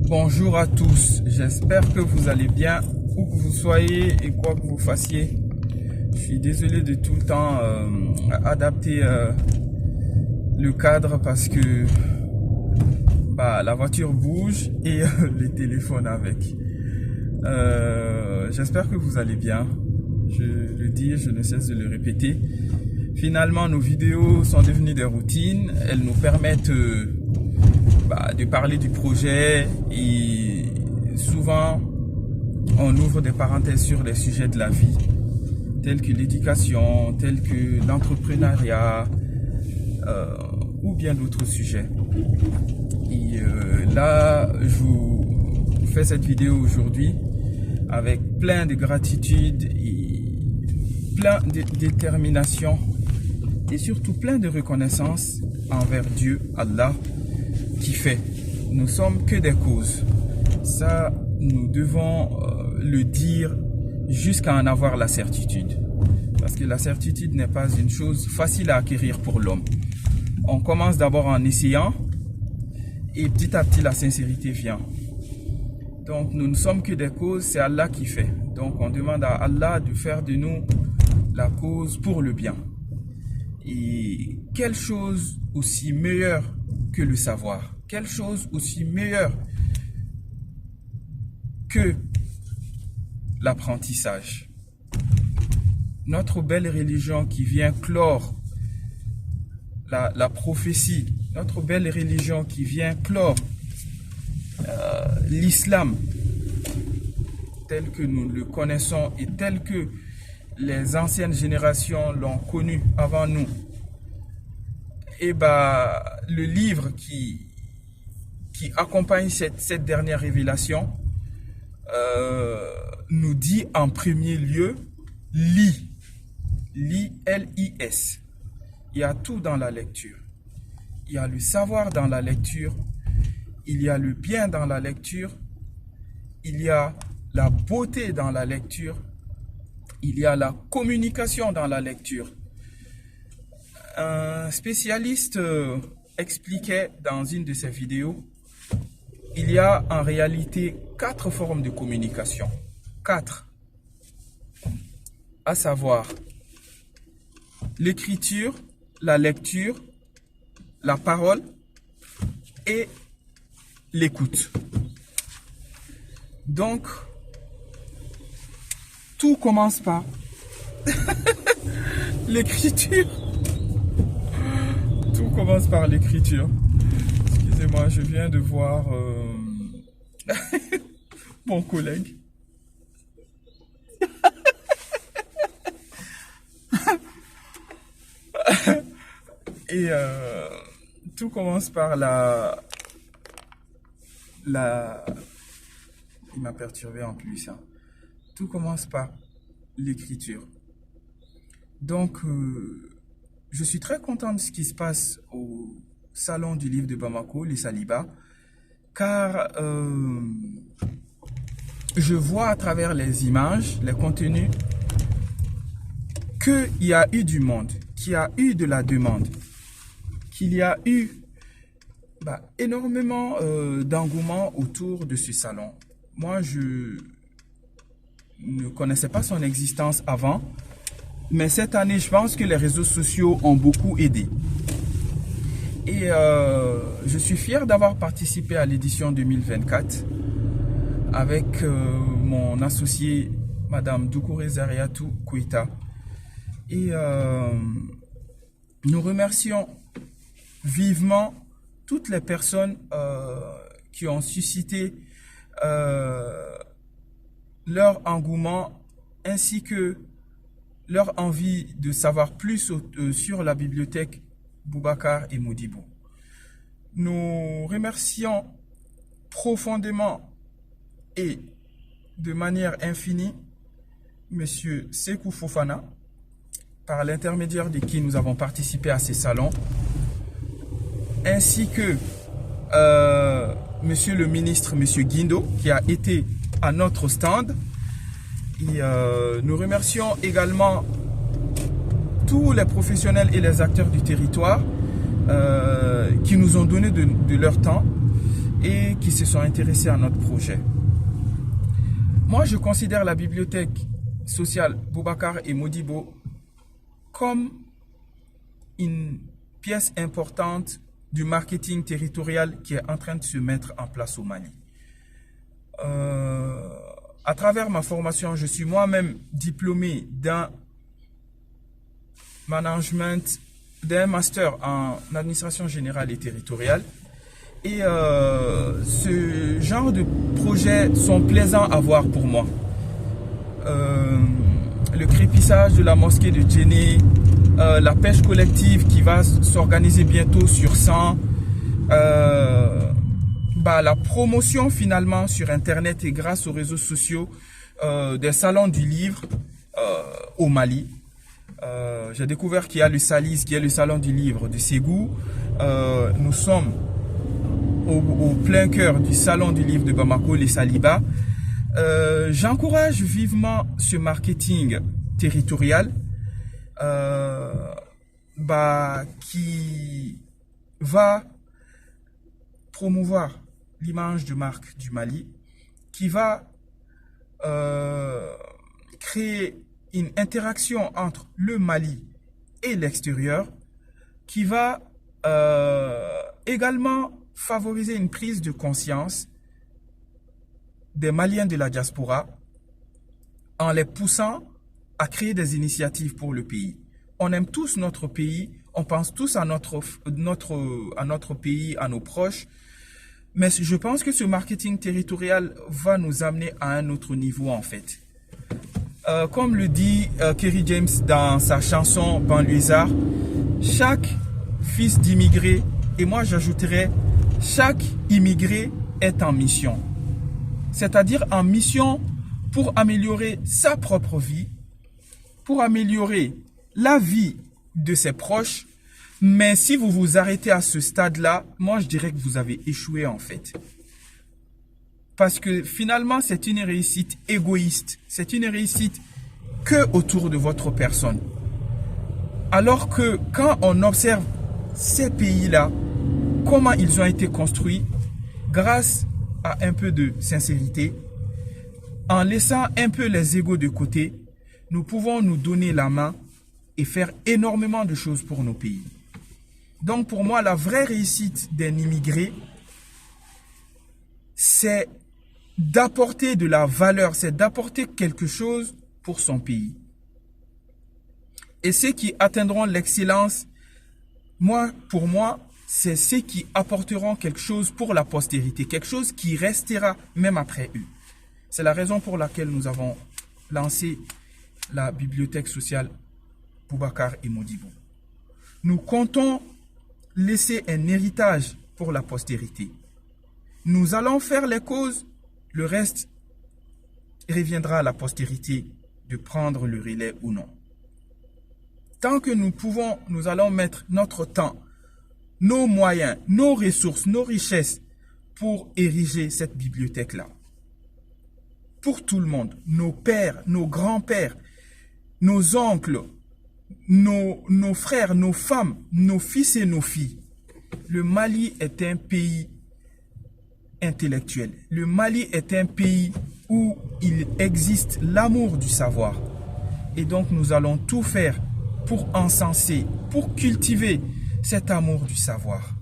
Bonjour à tous, j'espère que vous allez bien, où que vous soyez et quoi que vous fassiez. Je suis désolé de tout le temps adapter le cadre parce que la voiture bouge et le téléphone avec. J'espère que vous allez bien, je le dis, je ne cesse de le répéter. Finalement, nos vidéos sont devenues des routines, elles nous permettent de parler du projet et souvent on ouvre des parenthèses sur les sujets de la vie tels que l'éducation, tels que l'entrepreneuriat ou bien d'autres sujets. Et là, je vous fais cette vidéo aujourd'hui avec plein de gratitude et plein de détermination et surtout plein de reconnaissance envers Dieu, Allah, qui fait. Nous sommes que des causes. Ça, nous devons le dire jusqu'à en avoir la certitude. Parce que la certitude n'est pas une chose facile à acquérir pour l'homme. On commence d'abord en essayant et petit à petit la sincérité vient. Donc nous ne sommes que des causes, c'est Allah qui fait. Donc on demande à Allah de faire de nous la cause pour le bien. Et quelle chose aussi meilleure que le savoir, quelle chose aussi meilleure que l'apprentissage. Notre belle religion qui vient clore la prophétie, notre belle religion qui vient clore l'islam tel que nous le connaissons et tel que les anciennes générations l'ont connu avant nous. Et le livre qui accompagne cette dernière révélation nous dit en premier lieu, lis, L-I-S. Il y a tout dans la lecture. Il y a le savoir dans la lecture, il y a le bien dans la lecture, il y a la beauté dans la lecture, il y a la communication dans la lecture. Un spécialiste expliquait dans une de ses vidéos, il y a en réalité 4 formes de communication. 4. À savoir, l'écriture, la lecture, la parole et l'écoute. Donc, tout commence par l'écriture. Tout commence par l'écriture. Excusez-moi, je viens de voir mon collègue. Et tout commence par il m'a perturbé en plus. Hein. Tout commence par l'écriture. Donc, je suis très content de ce qui se passe au Salon du livre de Bamako, les Saliba, car je vois à travers les images, les contenus, qu'il y a eu du monde, qu'il y a eu de la demande, qu'il y a eu énormément d'engouement autour de ce salon. Moi, je ne connaissais pas son existence avant, mais cette année, je pense que les réseaux sociaux ont beaucoup aidé. Et je suis fier d'avoir participé à l'édition 2024 avec mon associé, Madame Doucouré Zariatou Kouita. Et nous remercions vivement toutes les personnes qui ont suscité leur engouement ainsi que leur envie de savoir plus sur la bibliothèque Boubacar et Modibo. Nous remercions profondément et de manière infinie Monsieur Sékou Fofana, par l'intermédiaire de qui nous avons participé à ces salons, ainsi que Monsieur le ministre, Monsieur Guindo, qui a été à notre stand. Et nous remercions également tous les professionnels et les acteurs du territoire qui nous ont donné de leur temps et qui se sont intéressés à notre projet. Moi, je considère la bibliothèque sociale Boubacar et Modibo comme une pièce importante du marketing territorial qui est en train de se mettre en place au Mali. À travers ma formation, je suis moi-même diplômé d'un master en administration générale et territoriale. Et ce genre de projets sont plaisants à voir pour moi. Le crépissage de la mosquée de Djenné, la pêche collective qui va s'organiser bientôt sur 100, la promotion finalement sur Internet et grâce aux réseaux sociaux des salons du livre au Mali. J'ai découvert qu'il y a le SALIS, qui est le salon du livre de Ségou. Nous sommes au plein cœur du salon du livre de Bamako, les Saliba. J'encourage vivement ce marketing territorial qui va promouvoir l'image de marque du Mali, qui va créer une interaction entre le Mali et l'extérieur, qui va également favoriser une prise de conscience des Maliens de la diaspora en les poussant à créer des initiatives pour le pays. On aime tous notre pays, on pense tous à notre pays, à nos proches, mais je pense que ce marketing territorial va nous amener à un autre niveau en fait. Comme le dit Kerry James dans sa chanson Banlieusard, chaque fils d'immigré, et moi j'ajouterais, chaque immigré est en mission. C'est-à-dire en mission pour améliorer sa propre vie, pour améliorer la vie de ses proches. Mais si vous vous arrêtez à ce stade-là, moi je dirais que vous avez échoué en fait. Parce que finalement, c'est une réussite égoïste. C'est une réussite que autour de votre personne. Alors que quand on observe ces pays-là, comment ils ont été construits, grâce à un peu de sincérité, en laissant un peu les égos de côté, nous pouvons nous donner la main et faire énormément de choses pour nos pays. Donc pour moi, la vraie réussite d'un immigré, c'est d'apporter de la valeur, c'est d'apporter quelque chose pour son pays. Et ceux qui atteindront l'excellence, pour moi, c'est ceux qui apporteront quelque chose pour la postérité, quelque chose qui restera même après eux. C'est la raison pour laquelle nous avons lancé la bibliothèque sociale Boubacar et Modibo. Nous comptons laisser un héritage pour la postérité. Nous allons faire les causes, le reste reviendra à la postérité de prendre le relais ou non. Tant que nous pouvons, nous allons mettre notre temps, nos moyens, nos ressources, nos richesses pour ériger cette bibliothèque-là. Pour tout le monde, nos pères, nos grands-pères, nos oncles, nos frères, nos femmes, nos fils et nos filles. Le Mali est un pays intellectuel. Le Mali est un pays où il existe l'amour du savoir. Et donc nous allons tout faire pour encenser, pour cultiver cet amour du savoir.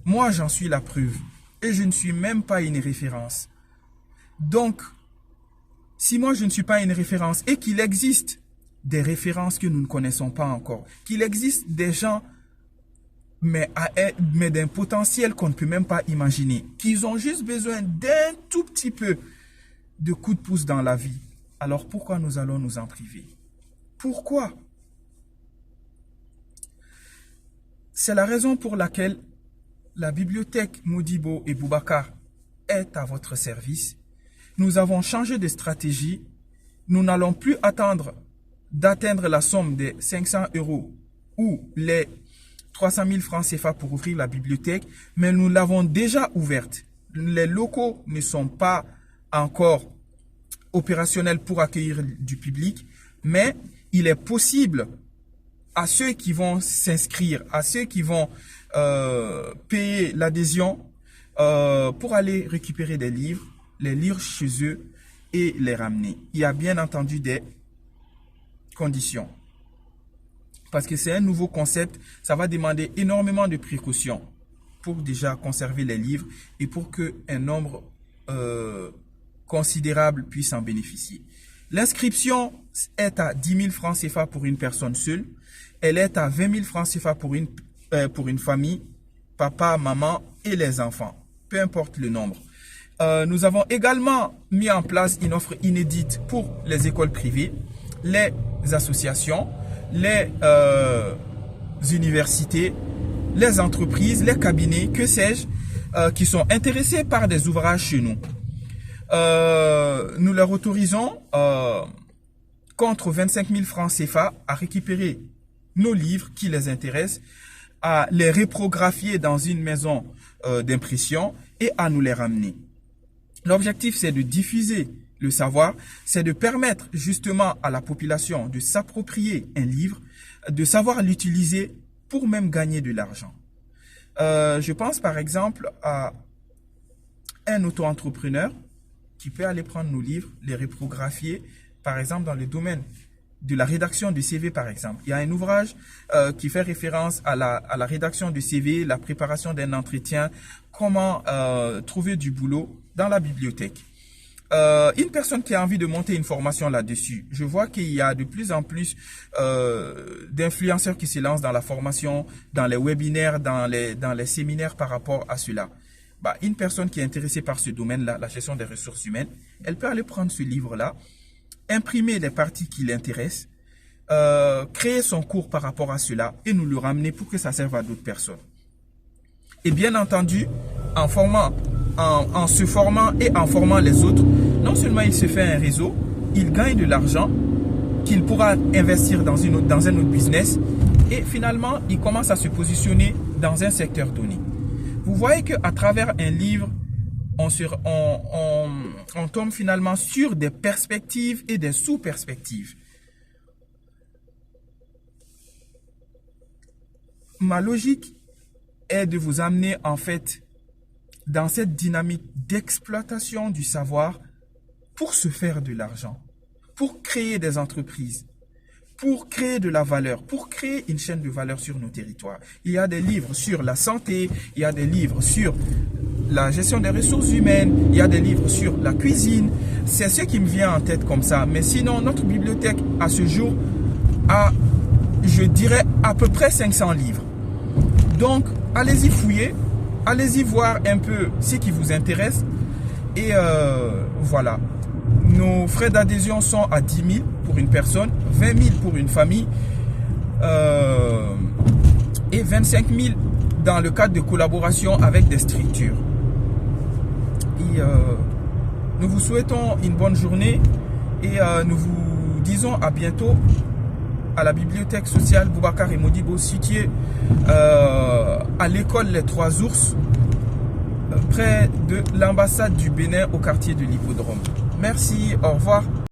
Moi, j'en suis la preuve. Et je ne suis même pas une référence. Donc, si moi je ne suis pas une référence et qu'il existe des références que nous ne connaissons pas encore, qu'il existe des gens, mais d'un potentiel qu'on ne peut même pas imaginer, qu'ils ont juste besoin d'un tout petit peu de coup de pouce dans la vie, alors pourquoi nous allons nous en priver? Pourquoi? C'est la raison pour laquelle la bibliothèque Modibo et Boubacar est à votre service. Nous avons changé de stratégie. Nous n'allons plus attendre d'atteindre la somme des 500 € ou les 300 000 francs CFA pour ouvrir la bibliothèque, mais nous l'avons déjà ouverte. Les locaux ne sont pas encore opérationnels pour accueillir du public, mais il est possible à ceux qui vont s'inscrire, à ceux qui vont payer l'adhésion, pour aller récupérer des livres, les lire chez eux et les ramener. Il y a bien entendu des conditions. Parce que c'est un nouveau concept, ça va demander énormément de précautions pour déjà conserver les livres et pour qu'un nombre considérable puisse en bénéficier. L'inscription est à 10 000 francs CFA pour une personne seule. Elle est à 20 000 francs CFA pour une famille, papa, maman et les enfants, peu importe le nombre. Nous avons également mis en place une offre inédite pour les écoles privées, les associations, les universités, les entreprises, les cabinets, que sais-je, qui sont intéressés par des ouvrages chez nous. Nous leur autorisons contre 25 000 francs CFA à récupérer nos livres qui les intéressent, à les reprographier dans une maison d'impression et à nous les ramener. L'objectif, c'est de diffuser le savoir, c'est de permettre justement à la population de s'approprier un livre, de savoir l'utiliser pour même gagner de l'argent. Je pense par exemple à un auto-entrepreneur qui peut aller prendre nos livres, les reprographier, par exemple dans le domaine de la rédaction de CV par exemple. Il y a un ouvrage qui fait référence à la rédaction de CV, la préparation d'un entretien, comment trouver du boulot dans la bibliothèque. Une personne qui a envie de monter une formation là-dessus, je vois qu'il y a de plus en plus d'influenceurs qui se lancent dans la formation, dans les webinaires, dans les séminaires par rapport à cela. Une personne qui est intéressée par ce domaine-là, la gestion des ressources humaines, elle peut aller prendre ce livre-là, imprimer les parties qui l'intéressent, créer son cours par rapport à cela et nous le ramener pour que ça serve à d'autres personnes. Et bien entendu, en se formant et en formant les autres, non seulement il se fait un réseau, il gagne de l'argent qu'il pourra investir dans un autre business et finalement, il commence à se positionner dans un secteur donné. Vous voyez qu'à travers un livre, on tombe finalement sur des perspectives et des sous-perspectives. Ma logique est de vous amener en fait dans cette dynamique d'exploitation du savoir pour se faire de l'argent, pour créer des entreprises, pour créer de la valeur, pour créer une chaîne de valeur sur nos territoires. Il y a des livres sur la santé, il y a des livres sur la gestion des ressources humaines, il y a des livres sur la cuisine. C'est ce qui me vient en tête comme ça. Mais sinon, notre bibliothèque à ce jour a, je dirais, à peu près 500 livres. Donc, allez-y fouiller, allez-y voir un peu ce qui vous intéresse. Et voilà. Nos frais d'adhésion sont à 10 000 pour une personne, 20 000 pour une famille et 25 000 dans le cadre de collaboration avec des structures. Et nous vous souhaitons une bonne journée et nous vous disons à bientôt à la bibliothèque sociale Boubacar et Modibo située à l'école Les Trois Ours près de l'ambassade du Bénin au quartier de l'Hippodrome. Merci, au revoir.